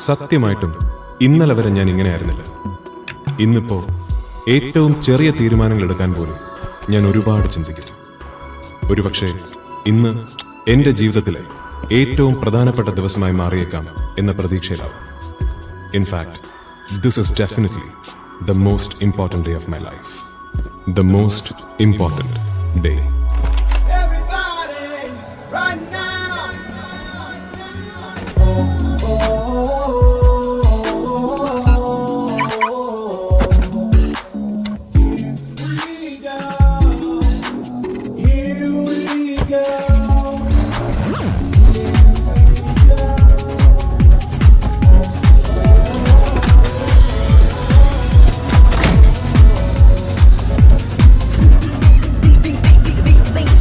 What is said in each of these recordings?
സത്യമായിട്ടും ഇന്നലെ വരെ ഞാൻ ഇങ്ങനെയായിരുന്നില്ല. ഇന്നിപ്പോ ഏറ്റവും ചെറിയ തീരുമാനങ്ങൾ എടുക്കാൻ പോലും ഞാൻ ഒരുപാട് ചിന്തിക്കുന്നു. ഒരുപക്ഷെ ഇന്ന് എന്റെ ജീവിതത്തിലെ ഏറ്റവും പ്രധാനപ്പെട്ട ദിവസമായി മാറിയേക്കാം എന്ന പ്രതീക്ഷയിലാവും. In fact this is definitely the most important day of my life. The most important day. Everybody, right now. Oh, oh, Here we go. Here we go.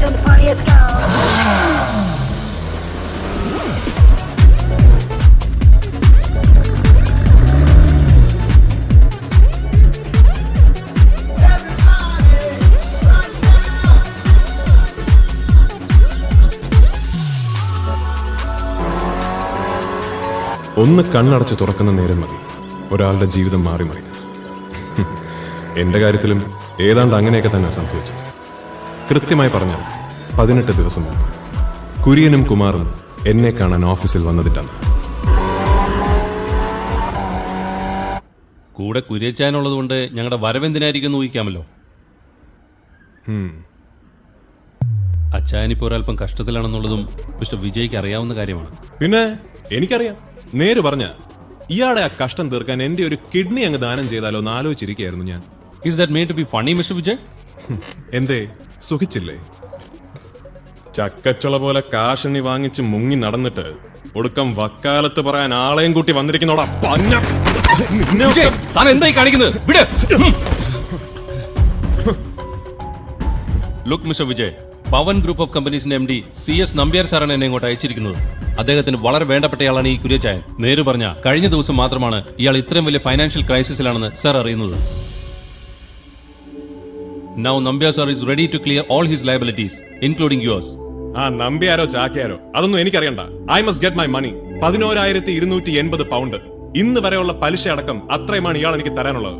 So the party has gone. ഒന്ന് കണ്ണടച്ച് തുറക്കുന്ന നേരം മതി ഒരാളുടെ ജീവിതം മാറി മറി. എന്റെ കാര്യത്തിലും ഏതാണ്ട് അങ്ങനെയൊക്കെ തന്നെ സംഭവിച്ചത്. കൃത്യമായി പറഞ്ഞാൽ 18 ദിവസം മുമ്പ് കുര്യനും കുമാറും എന്നെ കാണാൻ ഓഫീസിൽ വന്നതിട്ടാണ്. കൂടെ കുര്യച്ചാനുള്ളത് കൊണ്ട് ഞങ്ങളുടെ വരവെന്തിനായിരിക്കും ഊഹിക്കാമല്ലോ. അച്ചായനിപ്പോൾ ഒരല്പം കഷ്ടത്തിലാണെന്നുള്ളതും മിസ്റ്റർ വിജയ്ക്ക് അറിയാവുന്ന കാര്യമാണ്. പിന്നെ എനിക്കറിയാം. നേര് പറഞ്ഞ ഇയാളെ ആ കഷ്ടം തീർക്കാൻ എന്റെ ഒരു കിഡ്നി അങ്ങ് ദാനം ചെയ്താലോ എന്ന് ആലോചിച്ചിരിക്കുകയായിരുന്നു ഞാൻ. Is that made to be funny, Mr. Vijay? എന്തേ സുഖിച്ചില്ലേ? ചക്കച്ചുള പോലെ കാശണി വാങ്ങിച്ച് മുങ്ങി നടന്നിട്ട് ഒടുക്കം വക്കാലത്ത് പറയാൻ ആളെയും കൂട്ടി വന്നിരിക്കുന്നോടാ പന്ന. താൻ എന്തായി കാണിക്കുന്നത്? Look mister Vijay, Pavan group of കമ്പനീസിന്റെ MD CS നമ്പ്യാർ സാറാണ് എന്നെ ഇങ്ങോട്ട് അയച്ചിരിക്കുന്നത്. അദ്ദേഹത്തിന് വളരെ വേണ്ടപ്പെട്ടയാളാണ് ഈ കുര്യച്ചായൻ. നേര് പറഞ്ഞ കഴിഞ്ഞ ദിവസം മാത്രമാണ് ഇയാൾ ഇത്രയും വലിയ ഫൈനാൻഷ്യൽ ക്രൈസിസിലാണെന്ന് സാർ അറിയുന്നത്. Now Nambiar sir is ready to clear all his liabilities, including yours. ആ നമ്പ്യാരോ ചാക്കയാരോ അതൊന്നും എനിക്കറിയണ്ട. I must get my money. 11,280 pound ഇന്ന് വരെയുള്ള പലിശ അടക്കം അത്രയുമാണ് ഇയാൾ എനിക്ക് തരാനുള്ളത്.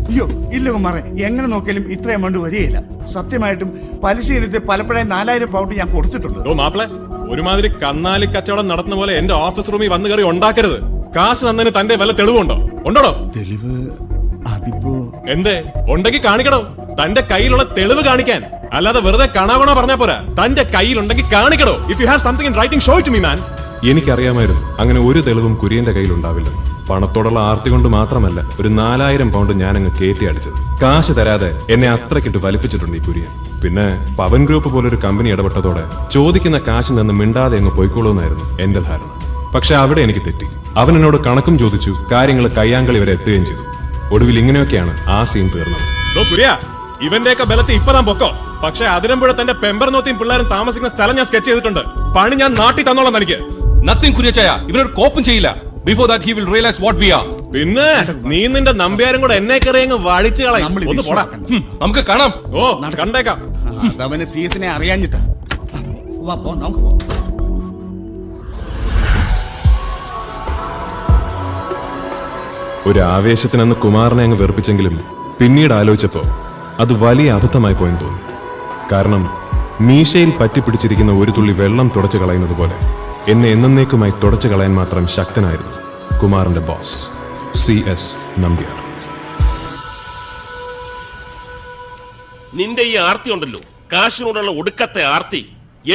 അയ്യോ ഇല്ല കുമാറെ, എങ്ങനെ നോക്കിയാലും ഇത്ര എമൗണ്ട് വരികയില്ല. സത്യമായിട്ടും പലിശ ഇനത്തിൽ പലപ്പോഴായി 4,000 പൗണ്ട് ഞാൻ കൊടുത്തിട്ടുണ്ട്. ഓ മാപ്പിളെ, ഒരുമാതിരി കന്നാലി കച്ചവടം നടത്തുന്ന പോലെ എന്റെ ഓഫീസ് റൂമിൽ വന്നു കയറി ഉണ്ടാക്കരുത്. കാശ് തന്നതിന് തന്റെ വല്ല തെളിവുണ്ടോ? ഉണ്ടോ തെളിവ്? അതിപ്പോ എന്തേ ഉണ്ടെങ്കിൽ കാണിക്കണോ? തന്റെ കയ്യിലുള്ള തെളിവ് കാണിക്കാൻ, അല്ലാതെ വെറുതെ കാണാകണോ പറഞ്ഞാ പോരാ. തന്റെ കയ്യിലുണ്ടെങ്കിൽ കാണിക്കണോ. If you have something in writing show it to me man. എനിക്കറിയാമായിരുന്നു അങ്ങനെ ഒരു തെളിവും കുര്യന്റെ കയ്യിൽ ഉണ്ടാവില്ല. പണത്തോടുള്ള ആർത്തി കൊണ്ട് മാത്രമല്ല ഒരു 4,000 പൗണ്ട് ഞാൻ അങ്ങ് കയറ്റി അടിച്ചത്. കാശ് തരാതെ എന്നെ അത്രക്കിട്ട് വലിപ്പിച്ചിട്ടുണ്ട് ഈ കുര്യൻ. പിന്നെ പവൻ ഗ്രൂപ്പ് പോലൊരു കമ്പനി ഇടപെട്ടതോടെ ചോദിക്കുന്ന കാശിൽ നിന്ന് മിണ്ടാതെ അങ്ങ് പോയിക്കോളൂന്നായിരുന്നു എന്റെ ധാരണ. പക്ഷെ അവിടെ എനിക്ക് തെറ്റി. അവൻ എന്നോട് കണക്കും ചോദിച്ചു, കാര്യങ്ങൾ കയ്യാങ്കളി വരെ എത്തുകയും ചെയ്തു. ഒടുവിൽ ഇങ്ങനെയൊക്കെയാണ് ആ സീൻ തീർന്നത്. ഇവന്റെയൊക്കെ ബലത്തിൽ ഇപ്പൊ താൻ പൊക്കോ. പക്ഷെ അതിരമ്പുഴ തന്റെ പെമ്പർനോത്തിയും പിള്ളേരും താമസിക്കുന്ന സ്ഥലം ഞാൻ സ്കെച്ച് ചെയ്തിട്ടുണ്ട്. പണി ഞാൻ നാട്ടിൽ തന്നോളാം എനിക്ക്. നത്തിങ് കുര്യച്ചായ, ഇവനൊരു കോപ്പും ചെയ്യില്ല. Before that he will realize what we are. പിന്നെ നീ നിന്റെ നമ്പ്യാരും കൂടെ എന്നെ കയറി അങ്ങ് വളിച്ചു കളയും. ഒന്ന് പോടാ, നമുക്ക് കാണാം. ഓ കണ്ടേക്കാം. അതവന് സീസനെ അറിയാഞ്ഞിട്ടാ. വാ പോ, നമുക്ക് പോ. ഒരു ആവേശത്തിനന്ന് കുമാറിനെ അങ്ങ് വെറുപ്പിച്ചെങ്കിലും പിന്നീട് ആലോചിച്ചപ്പോ അത് വലിയ അബദ്ധമായി പോയെന്ന് തോന്നി. കാരണം മീശയിൽ പറ്റിപ്പിടിച്ചിരിക്കുന്ന ഒരു തുള്ളി വെള്ളം തുടച്ചു കളയുന്നത് പോലെ എന്നെ എന്നേക്കുമായി തുടച്ചു കളയാൻ മാത്രം ശക്തനായിരുന്നു കുമാറിന്റെ ബോസ് CS നമ്പ്യാർ. നിന്റെ ഈ ആർത്തി ഉണ്ടല്ലോ, കാശിനോടുള്ള ഒടുക്കത്തെ ആർത്തി,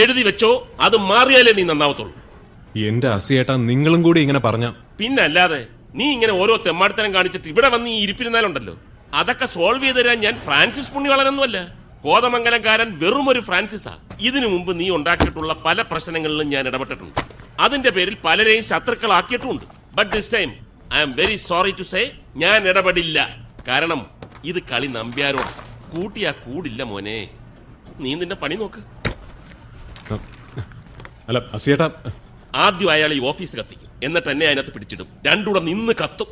എഴുതി വെച്ചോ. അത് മാറിയാലേ നീ നന്നാവത്തുള്ളൂ. എന്റെ അസിയേട്ടാ, നിങ്ങളും കൂടി ഇങ്ങനെ പറഞ്ഞ പിന്നല്ലാതെ നീ ഇങ്ങനെ ഓരോ തെമ്മാടിത്തരം കാണിച്ചിട്ട് ഇവിടെ വന്ന് ഈ ഇരിപ്പിരുന്നാലുണ്ടല്ലോ, അതൊക്കെ സോൾവ് ചെയ്ത് തരാൻ ഞാൻ ഫ്രാൻസിസ് പുണ്യവാളനൊന്നുമല്ല. കോതമംഗലംകാരൻ വെറും ഒരു ഫ്രാൻസിസാ. ഇതിനു മുമ്പ് നീ ഉണ്ടാക്കിയിട്ടുള്ള പല പ്രശ്നങ്ങളിലും ഞാൻ ഇടപെട്ടിട്ടുണ്ട്. അതിന്റെ പേരിൽ പലരെയും ശത്രുക്കളാക്കിയിട്ടുമുണ്ട്. But this time I am very sorry to say, ഞാൻ ഇടപെടില്ല. കാരണം ഇത് കളി നമ്പ്യാരോട്. കൂട്ടിയാ കൂടില്ല മോനെ. നീ നിന്റെ പണി നോക്ക്. അല്ല അസിയേട്ടാ, ആദ്യം അയാൾ ഈ ഓഫീസ് കത്തിക്കും, എന്നിട്ട് എന്നെ അതിനകത്ത് പിടിച്ചിടും. രണ്ടുകൂടെ നിന്ന് കത്തും.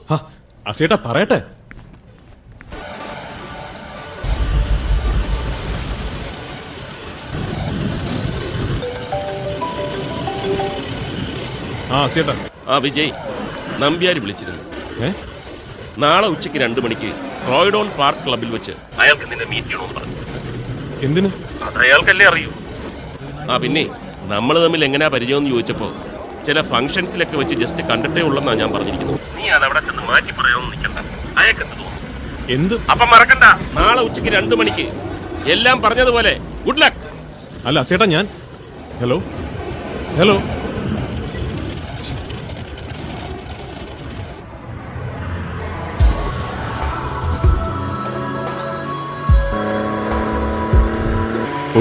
അസിയേട്ടാ പറയട്ടെ. വിജയ്, നമ്പ്യാർ വിളിച്ചിരുന്നു. ഏ? നാളെ ഉച്ചയ്ക്ക് 2 മണിക്ക് റോയ്ഡോൺ പാർക്ക് ക്ലബിൽ വെച്ച് അയാൾക്ക് നിന്നെ മീറ്റ് ചെയ്യണമെന്ന് പറഞ്ഞു. എന്തിന്? അത് അയാൾക്കല്ലേ അറിയൂ. പിന്നെ നമ്മൾ തമ്മിൽ എങ്ങനെയാ പരിചയം എന്ന് ചോദിച്ചപ്പോ ചില ഫംഗ്ഷൻസിലൊക്കെ വെച്ച് ജസ്റ്റ് കണ്ടിട്ടേ ഉള്ളെന്നാ ഞാൻ പറഞ്ഞിരിക്കുന്നത്. നീ അത് അവിടെ ചെന്ന് മാറ്റി പറയാമെന്ന് നിൽക്കണ്ട. അയാൾക്ക് എന്ത് തോന്നുന്നു? എന്ത്? അപ്പം മറക്കണ്ട, നാളെ ഉച്ചയ്ക്ക് 2 മണിക്ക് എല്ലാം പറഞ്ഞതുപോലെ. Good luck. അല്ല ചേട്ടാ, ഞാൻ ഹലോ ഹലോ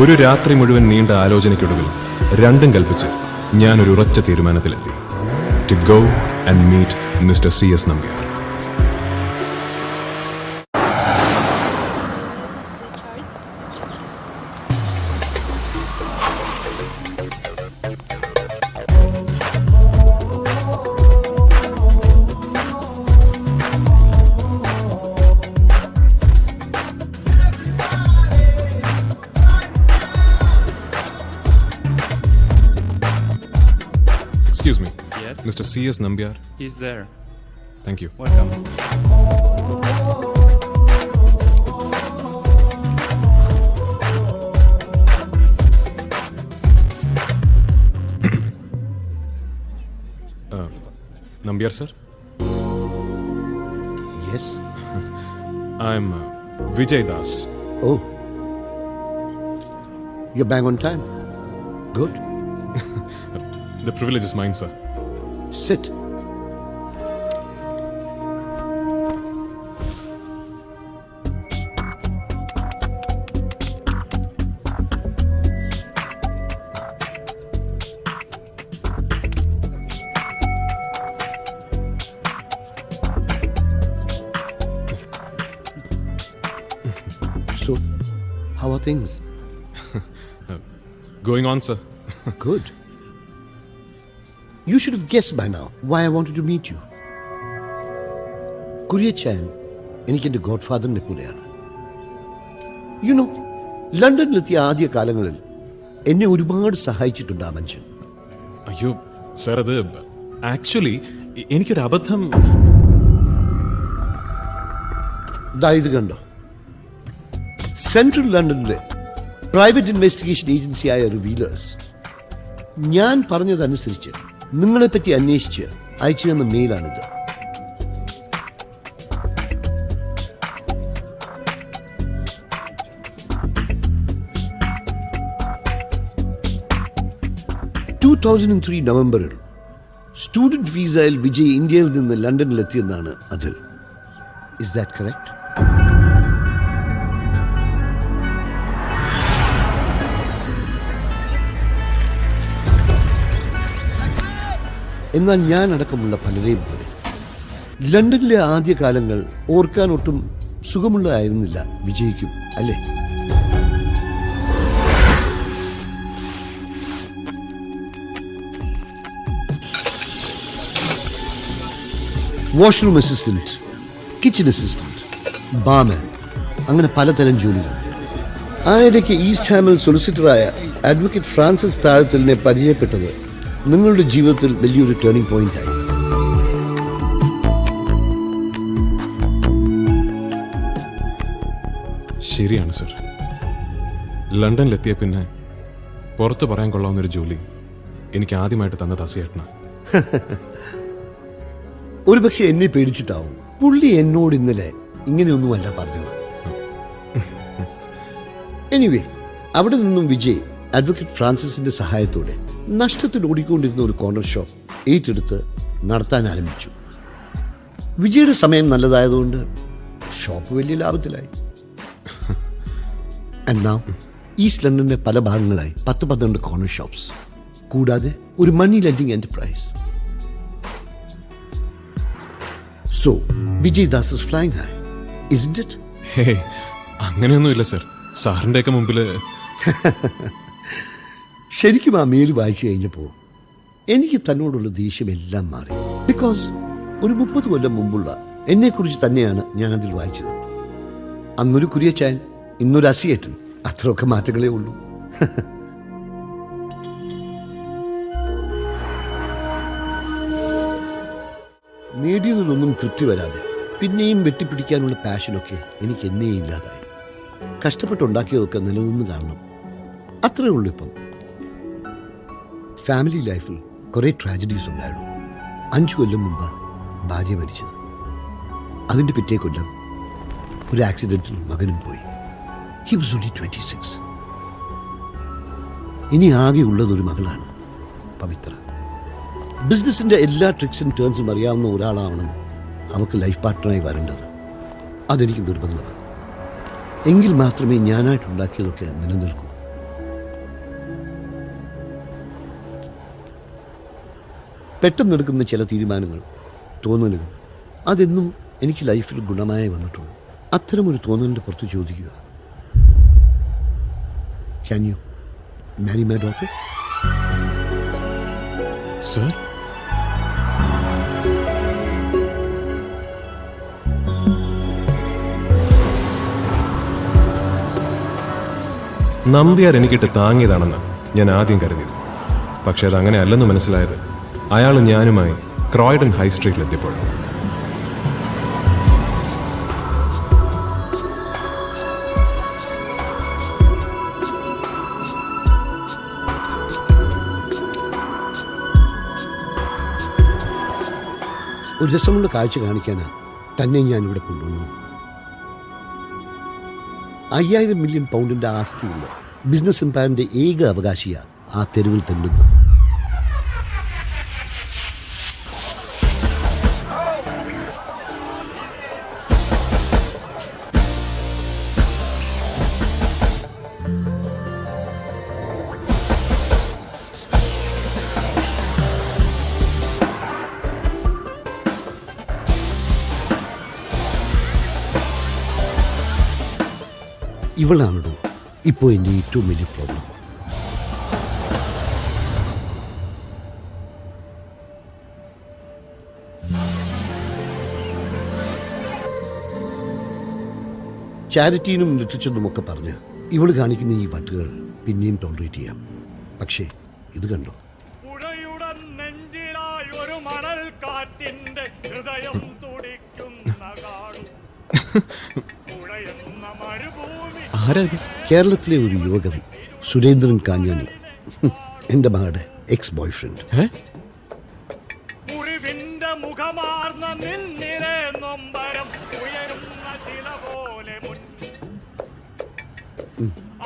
ഒരു രാത്രി മുഴുവൻ നീണ്ട ആലോചനയ്ക്കൊടുവിൽ രണ്ടും കൽപ്പിച്ച് ഞാനൊരു ഉറച്ച തീരുമാനത്തിലെത്തി. To go and meet mister CS Nambiar. Excuse me. Yes? Mr. CS Nambiar. He's there. Thank you. Welcome. Nambiar sir. Yes? I'm Vijay Das. Oh. You're bang on time. Good. The privilege is mine, sir. Sit. So, how are things? Going on, sir. Good. You should have guessed by now why I wanted to meet you. കുര്യച്ചാൻ എനിക്ക് എൻ്റെ God ഫാദറിനെ പോലെയാണ്. You know, ലണ്ടനിലെത്തിയ ആദ്യ കാലങ്ങളിൽ എന്നെ ഒരുപാട് സഹായിച്ചിട്ടുണ്ട് ആ മനുഷ്യൻ. അയ്യോ സർ, അത് ആക്ച്വലി എനിക്കൊരു അബദ്ധം. ദാ ഇത് കണ്ടോ, സെൻട്രൽ ലണ്ടനിലെ പ്രൈവറ്റ് ഇൻവെസ്റ്റിഗേഷൻ ഏജൻസിയായ റിവീലേഴ്സ് ഞാൻ പറഞ്ഞതനുസരിച്ച് നിങ്ങളെപ്പറ്റി അന്വേഷിച്ച് അയച്ചു തന്ന മെയിലാണിത്. നവംബറിൽ സ്റ്റുഡന്റ് വിസയിൽ വിജയ് ഇന്ത്യയിൽ നിന്ന് ലണ്ടനിലെത്തിയെന്നാണ് അതിൽ. Is that correct? എന്നാൽ ഞാൻ അടക്കമുള്ള പലരെയും പോലെ ലണ്ടനിലെ ആദ്യകാലങ്ങൾ ഓർക്കാൻ ഒട്ടും സുഖമുള്ളതായിരുന്നില്ല വിജയിക്കും, അല്ലേ? Washroom assistant, kitchen assistant, barman, അങ്ങനെ പലതരം ജോലികൾ. ആ ഇടയ്ക്ക് ഈസ്റ്റ് ഹാമിൽ സൊളിസിറ്ററായ അഡ്വക്കേറ്റ് ഫ്രാൻസിസ് താഴത്തലിനെ പരിചയപ്പെട്ടത് നിങ്ങളുടെ ജീവിതത്തിൽ വലിയൊരു ടേണിംഗ് പോയിന്റ് ആയി. ശരിയാണ് സർ. ലണ്ടനിലെത്തിയ പിന്നെ പുറത്ത് പറയാൻ കൊള്ളാവുന്നൊരു ജോലി എനിക്ക് ആദ്യമായിട്ട് തന്നത് അസിയേട്ടന. ഒരുപക്ഷെ എന്നെ പേടിച്ചിട്ടാവും പുള്ളി എന്നോട് ഇന്നലെ ഇങ്ങനെയൊന്നുമല്ല പറഞ്ഞത്. എനിവേ, അവിടെ നിന്നും വിജയ് അഡ്വക്കേറ്റ് ഫ്രാൻസിസിന്റെ സഹായത്തോടെ നഷ്ടത്തിൽ ഓടിക്കൊണ്ടിരുന്ന ഒരു കോർണർ ഷോപ്പ് ഏറ്റെടുത്ത് നടത്താൻ ആരംഭിച്ചു. വിജയുടെ സമയം നല്ലതായതുകൊണ്ട് ഷോപ്പ് വലിയ ലാഭത്തിലായി. ആൻഡ് നൗ ഈസ്റ്റ് ലണ്ടനിലെ പല ഭാഗങ്ങളായി 10-12 കോർണർ ഷോപ്സ്, കൂടാതെ ഒരു money lending enterprise. So Vijay Das is flying high, isn't it? Hey, അങ്ങനെയൊന്നുമില്ല സർ. സാറിൻ്റെയൊക്കെ മുമ്പിൽ ശരിക്കും ആ മെയിൽ വായിച്ചു കഴിഞ്ഞപ്പോൾ എനിക്ക് തന്നോടുള്ള ദേഷ്യമെല്ലാം മാറി. ബിക്കോസ് ഒരു 30 കൊല്ലം മുമ്പുള്ള എന്നെക്കുറിച്ച് തന്നെയാണ് ഞാൻ അതിൽ വായിച്ചത്. അന്നൊരു കുര്യച്ചാൻ, ഇന്നൊരു അസിയേട്ടൻ, അത്രയൊക്കെ മാറ്റങ്ങളേ ഉള്ളൂ. നേടിയതിലൊന്നും തൃപ്തി വരാതെ പിന്നെയും വെട്ടിപ്പിടിക്കാനുള്ള പാഷനൊക്കെ എനിക്ക് എന്നേ ഇല്ലാതായി. കഷ്ടപ്പെട്ടുണ്ടാക്കിയതൊക്കെ നിലനിന്ന് കാണണം, അത്രേ ഉള്ളൂ. ഇപ്പം ഫാമിലി ലൈഫിൽ കുറേ ട്രാജഡീസ് ഉണ്ടായിരുന്നു. 5 കൊല്ലം മുമ്പ് ഭാര്യ മരിച്ചത്. അതിൻ്റെ പിറ്റേ കൊല്ലം ഒരു ആക്സിഡൻറ്റിൽ മകനും പോയി. He was only 26. ഇനി ആകെ ഉള്ളതൊരു മകളാണ്, പവിത്ര. ബിസിനസിൻ്റെ എല്ലാ ട്രിക്സും ടേൺസും അറിയാവുന്ന ഒരാളാവണം അവൾക്ക് ലൈഫ് പാർട്ട്ണറായി വരേണ്ടത്. അതെനിക്ക് നിർബന്ധമാണ്. എങ്കിൽ മാത്രമേ ഞാനായിട്ടുണ്ടാക്കിയതൊക്കെ നിലനിൽക്കൂ. പെട്ടെന്നെടുക്കുന്ന ചില തീരുമാനങ്ങൾ, തോന്നലുകൾ, അതെന്നും എനിക്ക് ലൈഫിൽ ഗുണമായി വന്നിട്ടുള്ളൂ. അത്തരമൊരു തോന്നലിൻ്റെ പുറത്ത് ചോദിക്കുക, can you marry my daughter? Sir, Nambiar എനിക്കിട്ട് താങ്ങിയതാണെന്ന് ഞാൻ ആദ്യം കരുതിയത്. പക്ഷെ അതങ്ങനെ അല്ലെന്ന് മനസ്സിലായത് അയാൾ ഞാനുമായി ക്രോയ്ഡൻ ഹൈ സ്ട്രീറ്റിലെത്തിയപ്പോഴാണ്. ഒരു രസമുള്ള കാഴ്ച കാണിക്കാനാണ് തന്നെ ഞാനിവിടെ കൊണ്ടുവന്നത്. 5000 മില്യൺ പൗണ്ടിൻ്റെ ആസ്തിയുള്ള ബിസിനസ് എംപയറിൻ്റെ ഏക അവകാശിയാണ് ആ തെരുവിൽ തെണ്ടുന്നത്. ഇവളാണോ ഇപ്പോൾ എൻ്റെ ഏറ്റവും വലിയ പ്രോബ്ലം. ചാരിറ്റീനും ലിറ്ററേച്ചറിനുമൊക്കെ പറഞ്ഞ് ഇവൾ കാണിക്കുന്ന ഈ വട്ടുകൾ പിന്നെയും ടോളറേറ്റ് ചെയ്യാം. പക്ഷേ ഇത് കണ്ടോ, പുഴയുടെ നെഞ്ചിലായി ഒരു മണൽ കാറ്റിന്റെ ഹൃദയം തുടിക്കുന്ന കാടും പുഴയെന്ന മരുഭൂമി. ആരാ ഇത്? കേരളത്തിലെ ഒരു യുവകവി സുരേന്ദ്രൻ കാഞ്ഞാണി, എൻ്റെ മകളുടെ എക്സ് ബോയ്ഫ്രണ്ട്. മുറിവിന്റെ മുഖമാർന്ന നിന്നിലെ നൊമ്പരം ഉയരുന്ന ചില പോലെ മുൻ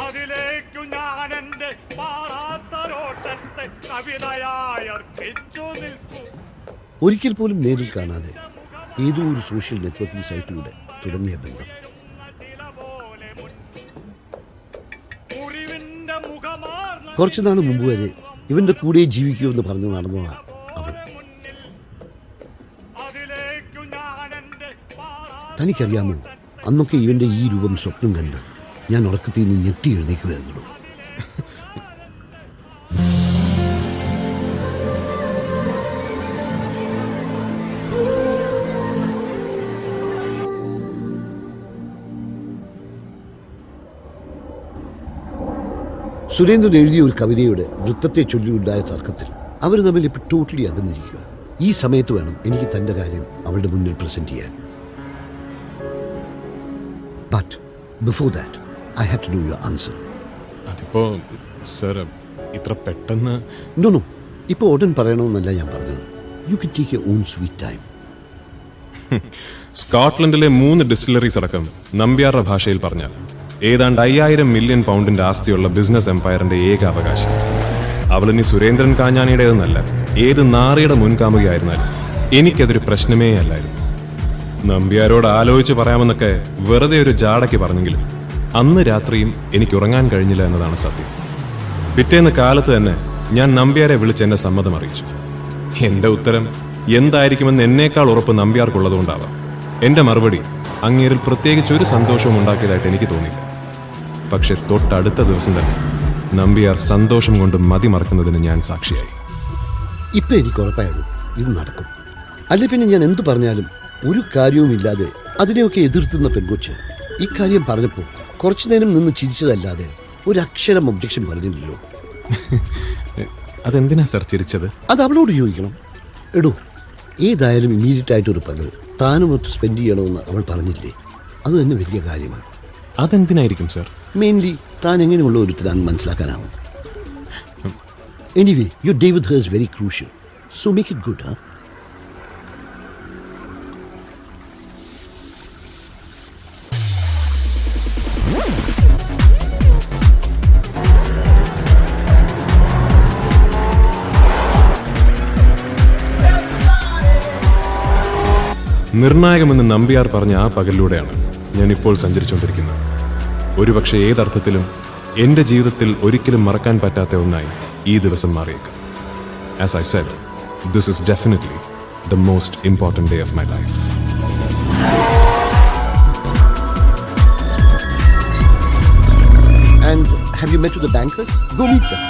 അതിലേക്കു ഞാൻ എന്റെ പാറാത്തരോട്ടത്തെ കവിതയായി അർപ്പിച്ചു നിൽക്കൂ. ഒരിക്കൽ പോലും നേരിൽ കാണാതെ ഏതോ ഒരു സോഷ്യൽ നെറ്റ്വർക്കിംഗ് സൈറ്റിലൂടെ തുടങ്ങിയ ബന്ധം. കുറച്ചു നാൾ മുമ്പ് വരെ ഇവന്റെ കൂടെ ജീവിക്കുമെന്ന് പറഞ്ഞു നടന്നതാണ് അവൾ. തനിക്കറിയാമോ, അന്നൊക്കെ ഇവന്റെ ഈ രൂപം സ്വപ്നം കണ്ട് ഞാൻ ഉറക്കത്തിൽ നിന്ന് ഞെട്ടി എഴുന്നേക്കുമായിരുന്നുള്ളൂ. സുരേന്ദ്രൻ എഴുതിയ ഒരു കവിതയുടെ വൃത്തത്തെ ചൊല്ലിയുണ്ടായ തർക്കത്തിൽ അവർ തമ്മിൽ ഇപ്പോൾ ടോട്ടലി അകന്നിരിക്കുക. ഈ സമയത്ത് വേണം എനിക്ക് തൻ്റെ കാര്യം അവളുടെ മുന്നിൽ പ്രസന്റ് ചെയ്യാൻ. But before that I have to do your answer. അതിപ്പോ സർ ഇത്ര പെട്ടെന്ന് നോ, ഇപ്പോൾ ഉടൻ പറയണമെന്നല്ല ഞാൻ പറഞ്ഞത്. You can take your own sweet time. സ്കോട്ട്ലൻഡിലെ 3 ഡിസ്റ്റിലറീസ് അടക്കം നമ്പ്യാരുടെ ഭാഷയിൽ പറഞ്ഞാൽ ഏതാണ്ട് 5000 മില്യൺ പൗണ്ടിന്റെ ആസ്തിയുള്ള ബിസിനസ് എംപയറിന്റെ ഏക അവകാശം. അവളിനി സുരേന്ദ്രൻ കാഞ്ഞാണിയുടേതെന്നല്ല, ഏത് നാറിയുടെ മുൻകാമുകയായിരുന്നാലും എനിക്കതൊരു പ്രശ്നമേ അല്ലായിരുന്നു. നമ്പ്യാരോട് ആലോചിച്ച് പറയാമെന്നൊക്കെ വെറുതെ ഒരു ജാടയ്ക്ക് പറഞ്ഞെങ്കിലും അന്ന് രാത്രിയും എനിക്ക് ഉറങ്ങാൻ കഴിഞ്ഞില്ല എന്നതാണ് സത്യം. പിറ്റേന്ന് കാലത്ത് തന്നെ ഞാൻ നമ്പ്യാരെ വിളിച്ച് എന്റെ സമ്മതം അറിയിച്ചു. എന്റെ ഉത്തരം എന്തായിരിക്കുമെന്ന് എന്നേക്കാൾ ഉറപ്പ് നമ്പ്യാർക്കുള്ളതുകൊണ്ടാവാം എന്റെ മറുപടി അങ്ങേരിൽ പ്രത്യേകിച്ച് ഒരു സന്തോഷവും ഉണ്ടാക്കിയതായിട്ട് എനിക്ക് തോന്നിയില്ല. പക്ഷെ തൊട്ടടുത്ത ദിവസം തന്നെ നമ്പ്യാർ സന്തോഷം കൊണ്ട് മതിമറക്കുന്നതിന് ഞാൻ സാക്ഷിയായി. ഇപ്പം എനിക്ക് ഉറപ്പായുള്ളൂ ഇത് നടക്കും. അല്ലെ പിന്നെ ഞാൻ എന്തു പറഞ്ഞാലും ഒരു കാര്യവുമില്ലാതെ അതിനെയൊക്കെ എതിർത്തുന്ന പെൺകൊച്ച് ഇക്കാര്യം പറഞ്ഞപ്പോൾ കുറച്ചു നേരം നിന്ന് ചിരിച്ചതല്ലാതെ ഒരക്ഷരം ഒബ്ജക്ഷൻ പറഞ്ഞില്ലല്ലോ. അതെന്തിനാ സർ ചിരിച്ചത്? അത് അവളോട് ചോദിക്കണം. എടോ, ഏതായാലും ഇമ്മീഡിയറ്റ് ആയിട്ട് ഒരു പകൽ താനുമൊത്ത് സ്പെൻഡ് ചെയ്യണമെന്ന് അവൾ പറഞ്ഞില്ലേ, അത് തന്നെ വലിയ കാര്യമാണ്. അതെന്തിനായിരിക്കും സർ? മെയിൻലി താൻ എങ്ങനെയുള്ള ഒരുത്തരാണെന്ന് മനസ്സിലാക്കാനാവും. Anyway your day with her is very crucial, so make it good. നിർണായകമെന്ന് നമ്പ്യാർ പറഞ്ഞ ആ പകലിലൂടെയാണ് ഞാൻ ഇപ്പോൾ സഞ്ചരിച്ചുകൊണ്ടിരിക്കുന്നത്. ഒരുപക്ഷെ ഏതർത്ഥത്തിലും എൻ്റെ ജീവിതത്തിൽ ഒരിക്കലും മറക്കാൻ പറ്റാത്ത ഒന്നായി ഈ ദിവസം മാറിയേക്കാം. As I said, this is definitely the most important day of my life. And have you met with the bankers? Go meet them.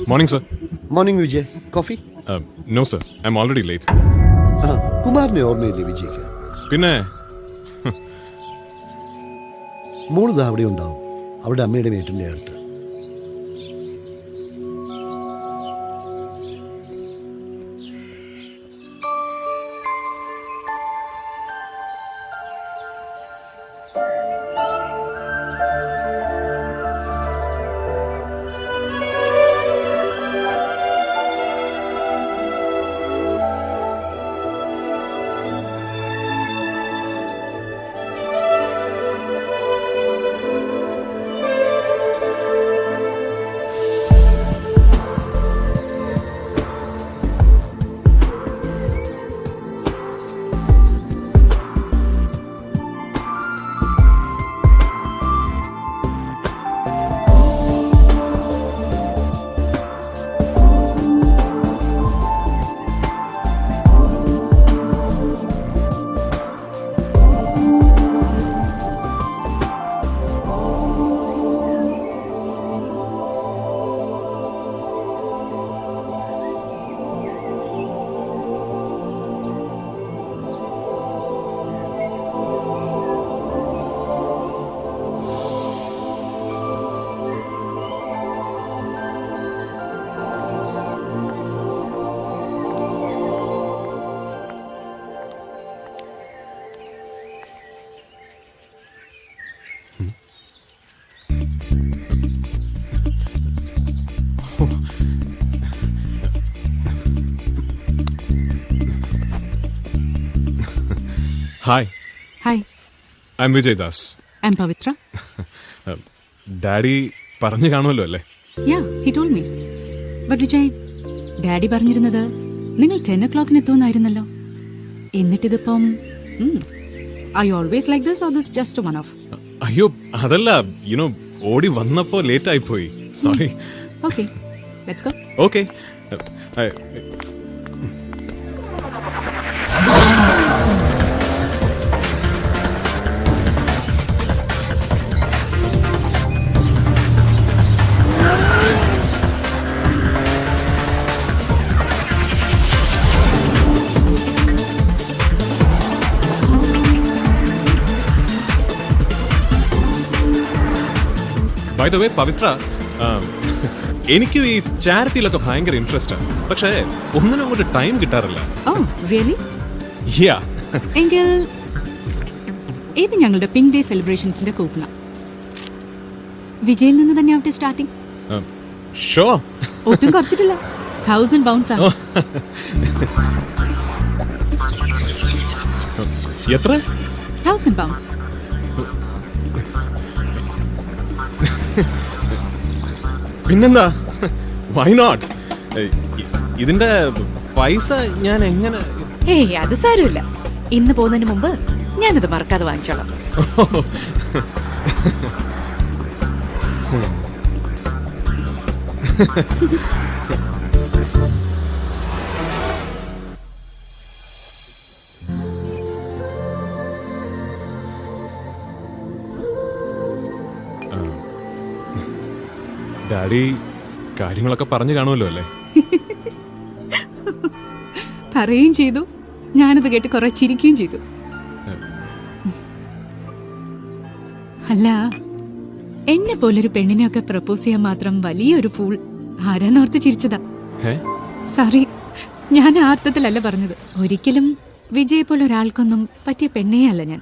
Morning sir. Morning Vijay. Coffee? No sir, I am already late. ആ, കുമാറിനെ ഓർമ്മയില്ലേ വിജയ്ക്ക്? പിന്നെ മോളിത് അവിടെ ഉണ്ടാവും, അവളുടെ അമ്മയുടെ വീട്ടിൻ്റെ അടുത്ത്. Hi, hi, I am Vijay Das. I am Pavithra. Daddy പറഞ്ഞു കാണുമല്ലോ അല്ലേ? Ya, he told me. But Vijay, daddy പറഞ്ഞിരുന്നത് നിങ്ങൾ 10 o'clock എത്തുമെന്നായിരുന്നല്ലോ. എന്നിട്ടിതിപ്പം I always like this or this just one off? അയ്യോ അതല്ല, യുനോ ഓടി വന്നപ്പോ ലേറ്റ് ആയി പോയി. Sorry. Okay, let's go. Okay. By the way Pavithra, എനിക്കും ഈ ചാരിറ്റിയിലൊക്കെ ഭയങ്കര ഇൻട്രസ്റ്റ് ആണ്. പക്ഷേ ഒന്നിനും അങ്ങോട്ട് ടൈം കിട്ടാറില്ല. Oh really? യാ. എങ്കിൽ ഇത് ഞങ്ങളുടെ പിങ്ക് ഡേ സെലിബ്രേഷൻസിന്റെ കൂപ്പണ. വിജയിൽ നിന്ന് തന്നെ ആവട്ടെ സ്റ്റാർട്ടിങ്. ഷോ. ഒട്ടും കുറച്ചിട്ടില്ല, 1000 pounds ആണ്. എത്ര? 1000 pounds. പിന്നെന്താ, വൈ നോട്ട്? ഇതിന്റെ പൈസ ഞാൻ എങ്ങനെ? ഏയ് അത് സാരമില്ല, ഇന്ന് പോകുന്നതിന് മുമ്പ് ഞാനത് മറക്കാതെ വാങ്ങിച്ചോളാം. ഡാഡി കാര്യങ്ങളൊക്കെ പറഞ്ഞു കാണുമല്ലോ അല്ലേ? പറയുകയും ചെയ്തു, ഞാനത് കേട്ട് കുറെ ചിരിക്കുകയും ചെയ്തു. അല്ല, എന്നെ പോലൊരു പെണ്ണിനെയൊക്കെ പ്രപ്പോസ് ചെയ്യാൻ മാത്രം വലിയൊരു ഫൂൾ ആരാന്നോർത്ത് ചിരിച്ചതാ. സോറി, ഞാൻ ആ അർത്ഥത്തിലല്ല പറഞ്ഞത്. ഒരിക്കലും വിജയെ പോലെ ഒരാൾക്കൊന്നും പറ്റിയ പെണ്ണേ അല്ല ഞാൻ.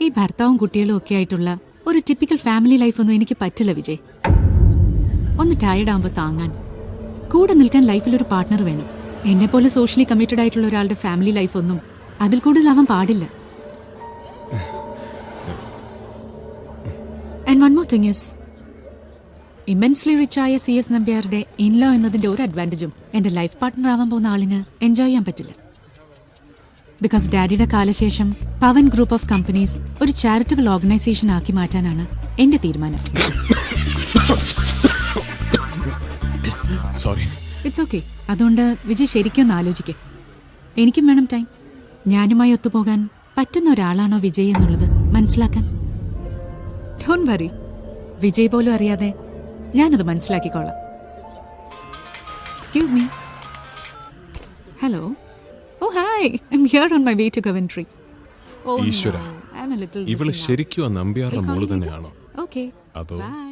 ഈ ഭർത്താവും കുട്ടികളും ഒക്കെ ആയിട്ടുള്ള ഒരു ടിപ്പിക്കൽ ഫാമിലി ലൈഫൊന്നും എനിക്ക് പറ്റില്ല വിജയ്. ഒന്ന് ടയർഡ് ആകുമ്പോൾ താങ്ങാൻ, കൂടെ നിൽക്കാൻ ലൈഫിൽ ഒരു പാർട്ട്ണർ വേണം. എന്നെ പോലെ സോഷ്യലി കമ്മിറ്റഡ് ആയിട്ടുള്ള ഒരാളുടെ ഫാമിലി ലൈഫൊന്നും അതിൽ കൂടുതലാവാൻ പാടില്ല. And one more thing is, immensely rich ആയ CS നമ്പ്യാരുടെ ഇൻലോ എന്നതിന്റെ ഒരു അഡ്വാൻറ്റേജും എൻ്റെ ലൈഫ് പാർട്ട്ണർ ആവാൻ പോകുന്ന ആളിന് എൻജോയ് ചെയ്യാൻ പറ്റില്ല. ബിക്കോസ് ഡാഡിയുടെ കാലശേഷം പവൻ ഗ്രൂപ്പ് ഓഫ് കമ്പനീസ് ഒരു ചാരിറ്റബിൾ ഓർഗനൈസേഷൻ ആക്കി മാറ്റാനാണ് എൻ്റെ തീരുമാനം. സോറി. It's okay. അതുകൊണ്ട് വിജയ് ശരിക്കും ഒന്ന് ആലോചിക്കേ. എനിക്കും വേണം ടൈം. ഞാനുമായി ഒത്തുപോകാൻ പറ്റുന്ന ഒരാളാണോ വിജയ് എന്നുള്ളത് മനസ്സിലാക്കാൻ. ഡോണ്ട് വറി, വിജയ് പോലും അറിയാതെ ഞാനത് മനസ്സിലാക്കിക്കോളാം. Excuse me. Hello. Oh hi, I am here on my way to Coventry. ഈശ്വര, ഇവള് ശരിക്കും ആ നമ്പ്യാരുടെ മോള് തന്നെയാണോ? ഓക്കെ, അതോ ബൈ.